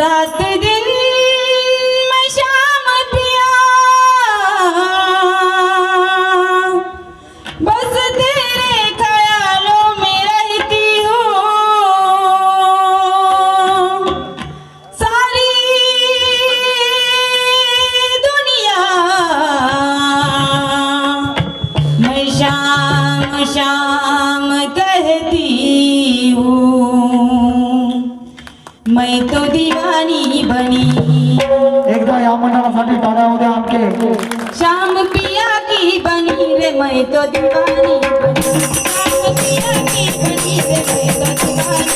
रात दिन मैं शाम पिया बस तेरे ख्यालों में रहती हूँ। सारी दुनिया मैं शाम शाम कहती हूँ। मैं तो दीवानी बनी। एकदा या मंडळासाठी टाळ्या होऊ द्या आमचे शाम पिया की बनी रे मैं तो दीवानी बनी। शाम पिया की बनी रे मैं तो दीवानी